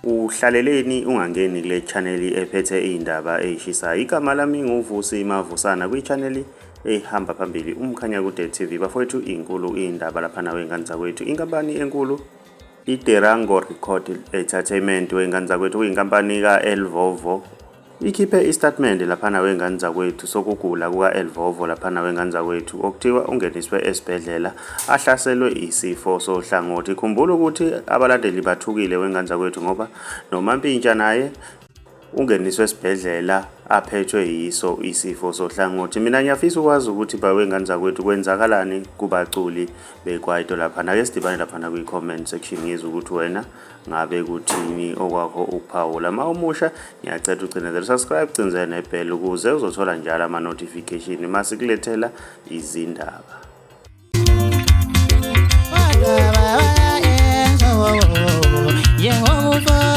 Uhlaleleni ungangeni kule channel ephethe izindaba ezishisayo. Igama lami nguVusi Mavusana kwi-channel ehamba phambili Umkhanya Kude TV. Bafowethu inkulu indaba lapha na wengane zakwethu. Inkampani enkulu iDerango Record Entertainment wengane zakwethu kuyinkampani kaElvovo ikhiphe istatement lapha na wengane zakwethu sokugula kukaElvovo lapha na wengane zakwethu okuthiwa ungeniswe esibhedlela ahlaselwe isifo sohlangothi. Khumbula ukuthi abalandeli bathukile wengane zakwethu ngoba noMampintsha naye ungeniswe esibhedlela aphethwe yiso isifo sohlangothi. Mina ngiyafisa ukwazi ukuthi bawengane zakwethu kwenzakalani kubaculi bekwaito lapha na ke sidibane lapha na kwi-comment section ngizwe ukuthi wena ngabe kuthini okwakho ukuphawula. Uma umusha ngiyacela ucinezele subscribe cinzele nebell ukuze uzothola njalo ama notification masikulethela izindaba. Yeah,